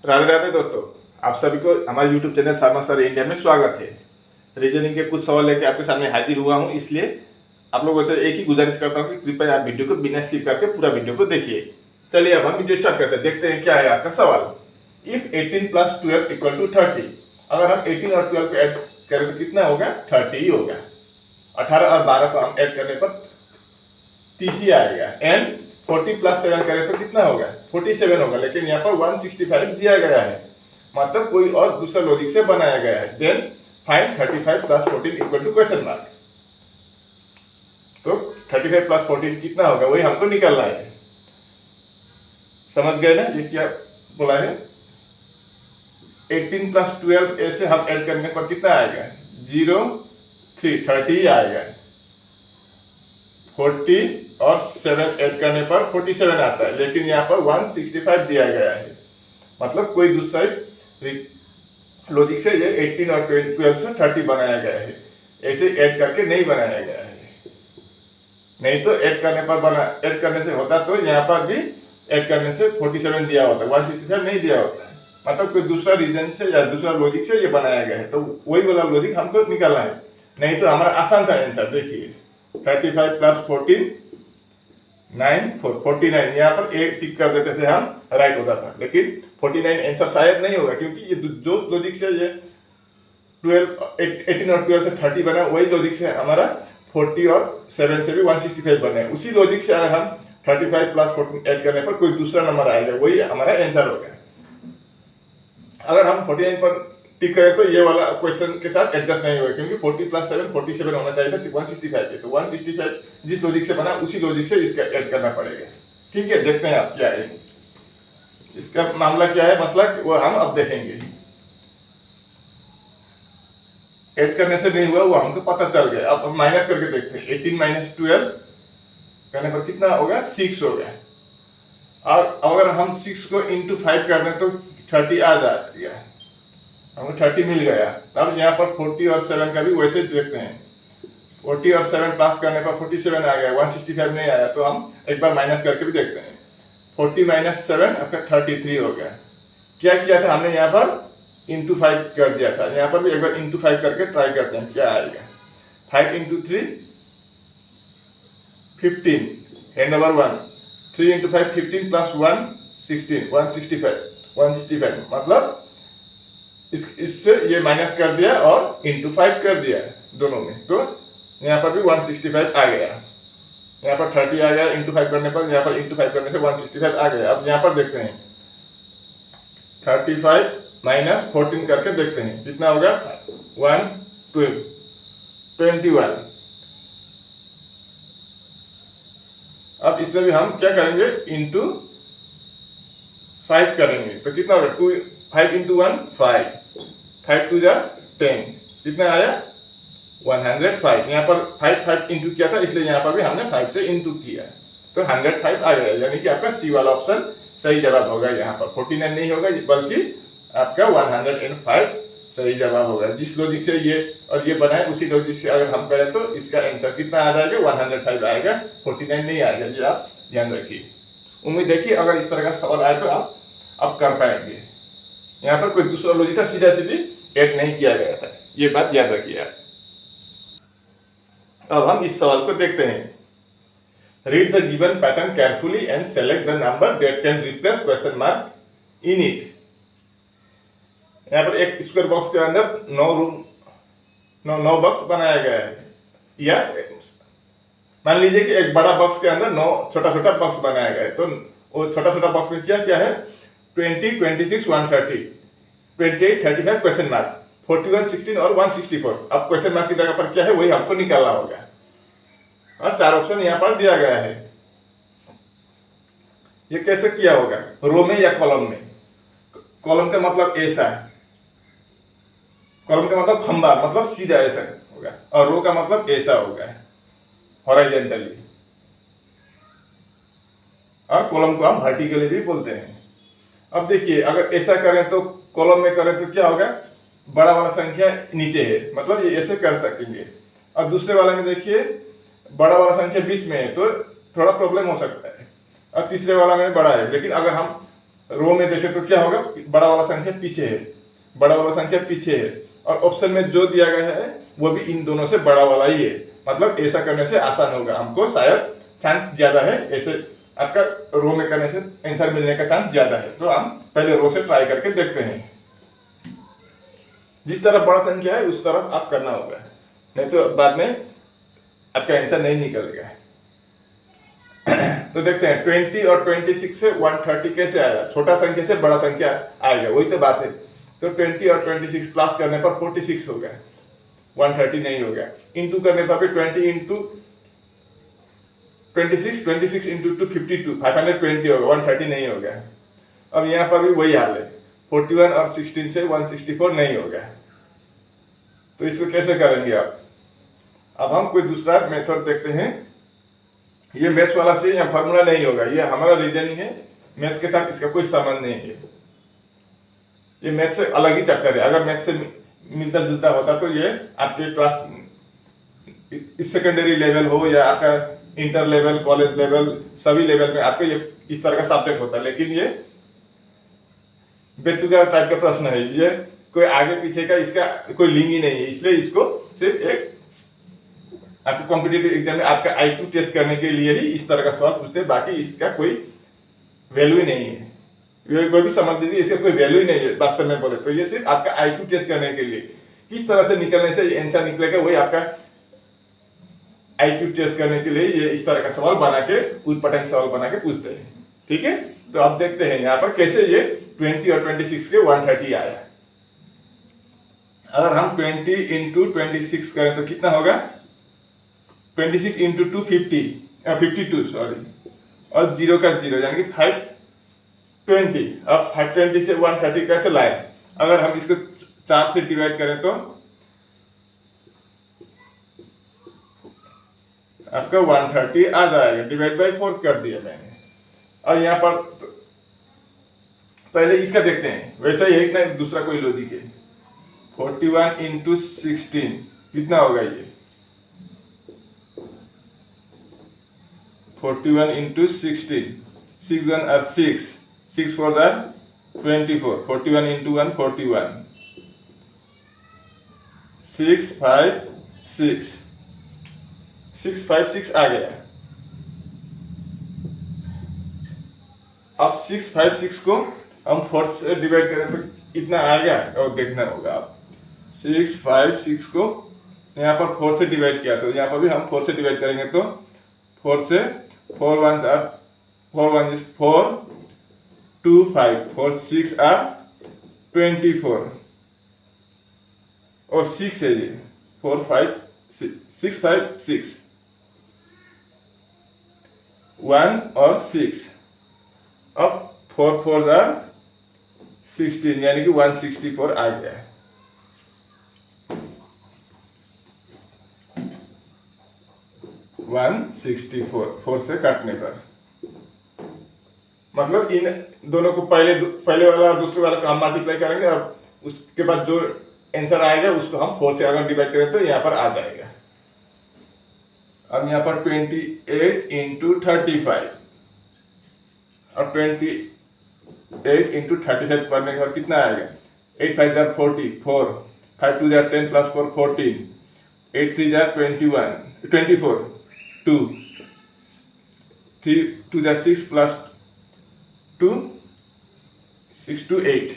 राधे राधे दोस्तों, आप सभी को हमारे YouTube channel Sharma sir India में स्वागत है। रीजनिंग के कुछ सवाल लेके आपके सामने हाजिर हुआ हूं, इसलिए आप लोगों से एक ही गुजारिश करता हूं कि कृपया आप वीडियो को बिना स्किप करके पूरा वीडियो को देखिए। चलिए अब हम वीडियो स्टार्ट करते हैं, देखते हैं क्या है आपका सवाल। इफ 18 + 12 = 30, अगर हम 18 और 12 को ऐड करें तो कितना होगा? 30 ही होगा। 18 और 12 को हम ऐड करने पर 30 ही आएगा। एंड 40 + 7 करें तो कितना होगा? 47 होगा, लेकिन यहाँ पर 165 दिया गया है, मतलब कोई और दूसरा लॉजिक से बनाया गया है। Then find 35 + 14 = question mark. तो 35 + 14 कितना होगा, वही हमको निकालना है। समझ गए ना ये क्या बोला है? 18 + 12 ऐसे हम ऐड करने पर कितना आएगा? 0 3 30 आएगा। 40 और 7 ऐड करने पर 47 आता है, लेकिन यहाँ पर 165 दिया गया है, मतलब कोई दूसरा लॉजिक से ये 18 और 12 से 30 बनाया गया है। ऐसे ऐड करके नहीं बनाया गया है, नहीं तो ऐड करने से होता तो यहाँ पर भी ऐड करने से 47 दिया होता, 165 नहीं दिया होता। मतलब कोई दूसरा रीजन से या दूसरा लॉजिक से ये बनाया गया है, तो वही वाला लॉजिक हमको निकालना है। नहीं तो हमारा आसान था आंसर। देखिए 35 + 14 49, यहाँ पर एक टिक कर देते थे हम, राइट होता था। लेकिन 49 आंसर शायद नहीं होगा, क्योंकि ये जो लॉजिक से ये 18 और 12 से 30 बना, वही लॉजिक से हमारा 40 और 7 से भी 165 बना है। उसी लॉजिक से अगर हम 35 + 14 ऐड करने पर कोई दूसरा नंबर आएगा, वही हमारा आंसर होगा। अगर हम 49 पर टिक करें तो ये वाला क्वेश्चन के साथ एडजस्ट नहीं होगा, क्योंकि 40 + 7 47 होना चाहिए था, 165 है। तो 165 जिस लॉजिक से बना उसी लॉजिक से इसका ऐड करना पड़ेगा। ठीक है, देखते हैं आप क्या है इसका मामला, क्या है मसला, वो हम अब देखेंगे। ऐड करने से नहीं हुआ वो हमको पता चल गया। अब माइनस करके देखते हैं। 18 - 12 करने पर कितना होगा? 6 होगा। और अगर हम 6 को × 5 कर दें तो 30 आ जाती है, हमको 30 मिल गया। अब यहाँ पर 40 और 7 का भी वैसे देखते हैं। 40 और 7 प्लस करने पर 47 आ गया, 165 नहीं आया, तो हम एक बार माइनस करके भी देखते हैं। 40 - 7 आपका 33 हो गया। क्या किया था हमने? यहाँ पर × 5 कर दिया था। यहाँ पर भी एक बार × 5 करके ट्राई करते हैं क्या आएगा। 5 × 3 15, हैंड नंबर 1। 3 × 5 15 + 1 16, 165, मतलब इससे ये माइनस कर दिया और × 5 कर दिया दोनों में, तो यहाँ पर भी 165 आ गया। यहाँ पर 30 आ गया × 5 करने पर, यहाँ पर × 5 करने से 165 आ गया। अब यहाँ पर देखते हैं 35 - 14 करके देखते हैं कितना होगा। 1 12 21। अब इसमें भी हम क्या करेंगे? × 5 करेंगे, तो कितना होगा? 5 × 1 5, 5 2 10, कितना आया? 105। यहाँ पर 5 इंटू किया था, इसलिए यहाँ पर भी हमने 5 से इंटू किया, तो 105 आ गया। यानी कि आपका सी वाला ऑप्शन सही जवाब होगा। यहाँ पर 49 नहीं होगा, बल्कि आपका 105 सही जवाब होगा। जिस लॉजिक से ये और ये बना है, उसी लॉजिक से अगर हम करें तो इसका आंसर कितना आ जाएगा? 105 आएगा, 49 नहीं आएगा। ये आप ध्यान रखिए। उम्मीद है कि अगर इस तरह का सवाल आए तो आप अब कर पाएंगे। यहाँ पर कोई दूसरा लॉजिक था, सीधा सीधी ऐड नहीं किया गया था, ये बात याद रखिए आप। अब हम इस सवाल को देखते हैं। Read the given pattern carefully and select the number that can replace question mark in it. यहाँ पर एक स्क्वायर बॉक्स के अंदर 9 बॉक्स बनाया गया है, या मान लीजिए कि एक बड़ा बॉक्स के अंदर 9 छोटा छोटा बॉक्स बनाया गया है। तो वो छोटा छोटा बॉक्स में क्या क्या है? 20 26 130 28 35 क्वेश्चन मार्क, 41 16 और 164। अब क्वेश्चन मार्क की जगह पर क्या है, वही हमको निकालना होगा। और 4 ऑप्शन यहाँ पर दिया गया है। ये कैसे किया होगा? रो में या कॉलम में? कॉलम का मतलब ऐसा है, कॉलम का मतलब खंबा, मतलब सीधा ऐसा होगा, और रो का मतलब ऐसा होगा, हॉरिजॉन्टली। और कॉलम को हम वर्टिकली भी बोलते हैं। अब देखिए, अगर ऐसा करें तो कॉलम में करें तो क्या होगा? बड़ा वाला संख्या नीचे है, मतलब ये ऐसे कर सकेंगे। और दूसरे वाले में देखिए, बड़ा वाला संख्या बीच में है, तो थोड़ा प्रॉब्लम हो सकता है। और तीसरे वाला में बड़ा है, लेकिन अगर हम रो में देखें तो क्या होगा, बड़ा वाला संख्या पीछे है, बड़ा वाला संख्या पीछे है, और ऑप्शन में जो दिया गया है वो भी इन दोनों से बड़ा वाला ही है। मतलब ऐसा करने से आसान होगा, हमको शायद चांस ज्यादा है, ऐसे आपका रो में करने से आंसर मिलने का चांस ज्यादा है। तो हम पहले रो से ट्राई करके देखते हैं। जिस तरफ बड़ा संख्या है उस तरफ आप करना होगा, नहीं तो बाद में आपका आंसर नहीं निकलेगा। तो देखते हैं 20 और 26 से 130 कैसे आएगा, छोटा संख्या से बड़ा संख्या आएगा, वही तो बात है। तो 20 और 26 प्लस करने पर 46 हो गया, 130 नहीं हो गया। इंटू करने पर भी 20 इंटू 26 इंटू 2 52, 520 होगा, 130 नहीं हो गया। अब यहाँ पर भी वही हाल है, 41 और 16 से 164 नहीं हो गया। तो इसको कैसे करेंगे आप? अब हम कोई दूसरा मेथड देखते हैं। ये मैथ्स वाला से या फॉर्मूला नहीं होगा, ये हमारा रीजनिंग है, मैथ्स के साथ इसका कोई संबंध नहीं है। ये मैथ्स से अलग ही चैप्टर है। अगर मैथ्स से मिलता जुलता होता तो ये आपके क्लास सेकेंडरी लेवल हो या आपका इंटर लेवल, कॉलेज लेवल, सभी लेवल में आपके ये इस तरह का सब्जेक्ट होता है। लेकिन ये बेतुका टाइप का प्रश्न है, ये कोई आगे पीछे का इसका कोई लिंक ही नहीं है। इसलिए इसको सिर्फ एक आपके कॉम्पिटिटिव एग्जाम में आपका आईक्यू टेस्ट करने के लिए ही इस तरह का सवाल पूछते हैं, बाकी इसका कोई वैल्यू ही नहीं है। ये कोई भी समझ लीजिए, इसका कोई वैल्यू ही नहीं है वास्तव में बोले तो। ये सिर्फ आपका आईक्यू टेस्ट करने के लिए, किस तरह से निकलने से आंसर निकलेगा वही आपका आईक्यू टेस्ट करने के लिए ये इस तरह का सवाल बना के, उलपटंग सवाल बना के पूछते हैं। ठीक है, तो अब देखते हैं यहाँ पर कैसे ये 20 और 26 के 130 आया। अगर हम 20 इंटू 26 करें तो कितना होगा, 26 इंटू 2 52 सॉरी, और 0 का 0 यानी कि 520। अब 520 से 130 कैसे लाए? अगर हम इसको 4 से डिवाइड करें तो आपका 130 आ जाएगा, डिवाइड बाई 4 कर दिया मैंने। और यहाँ पर पहले इसका देखते हैं, वैसा ही एक ना दूसरा कोई लॉजिक है। 41 इंटू 16 कितना होगा ये, 41 इंटू 16, 6 1 और 6, 6 4 are 24, 41 इंटू 1 41, 6 5 6, 6 5 6 आ गया। अब 6 5 6 को हम 4 से डिवाइड करें तो कितना आ गया, और देखना होगा आप। 6 5 6 को यहाँ पर 4 से डिवाइड किया, तो यहाँ पर भी हम 4 से डिवाइड करेंगे तो 4 से 4 1 are 4 1 is 4 2 5, 4 6 are 24, और 6 है ये 4 5 6 5 6 1 और 6। अब 4 4 are 16 यानी कि 164 आ गया है। वन 4 से काटने पर, मतलब इन दोनों को पहले वाला और दूसरे वाला को हम मल्टीप्लाई करेंगे, और उसके बाद जो आंसर आएगा उसको हम 4 से अगर डिवाइड करें तो यहाँ पर आ जाएगा। अब यहाँ पर 28 इंटू 35 और 28 इंटू 35 करने के बाद कितना आएगा, 8 5 jar 44, 5 2 jar 10 plus 4 14, 8 3 jar 24, 2 3 2 jar 6 plus 2 6 2 8,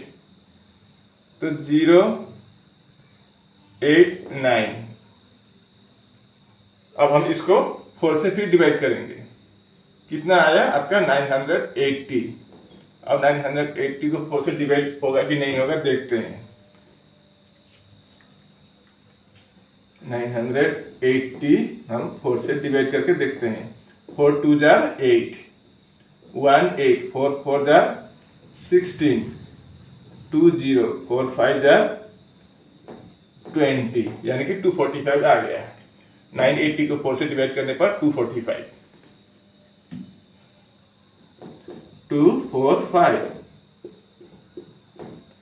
तो 0 8 9। अब हम इसको 4 से फिर डिवाइड करेंगे, कितना आया आपका 980। अब 980 को 4 से डिवाइड होगा कि नहीं होगा देखते हैं। 980 हम 4 से डिवाइड करके देखते हैं। 4 2 जार 8, 1 8, 4 4 जार 16, 2 0, 4 5 जार 20 यानी कि 245 आ गया। 980 को 4 से डिवाइड करने पर 245, 245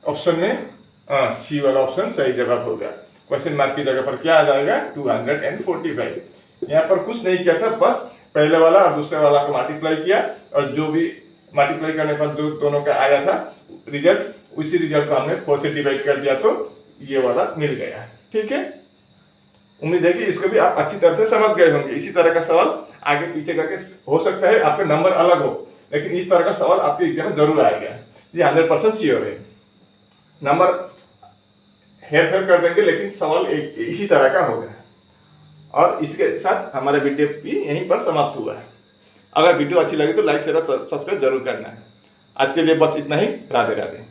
ऑप्शन में सी वाला ऑप्शन सही जवाब होगा। क्वेश्चन मार्क की जगह पर क्या आ जाएगा, 245। यहाँ पर कुछ नहीं किया था, बस पहले वाला और दूसरे वाला को मल्टीप्लाई किया और जो भी मल्टीप्लाई करने पर जो दोनों का आया था रिजल्ट, उसी रिजल्ट को हमने 4 से डिवाइड कर दिया तो ये वाला मिल गया। ठीक है, उम्मीद है कि इसको भी आप अच्छी तरह से समझ गए होंगे। इसी तरह का सवाल आगे पीछे करके हो सकता है आपके नंबर अलग हो, लेकिन इस तरह का सवाल आपके एग्जाम में जरूर आएगा, ये 100% श्योर है। नंबर हेर फेर कर देंगे लेकिन सवाल इसी तरह का होगा। और इसके साथ हमारा वीडियो भी यहीं पर समाप्त हुआ है। अगर वीडियो अच्छी लगी तो लाइक शेयर और सब्सक्राइब जरूर करना है। आज के लिए बस इतना ही। राधे राधे।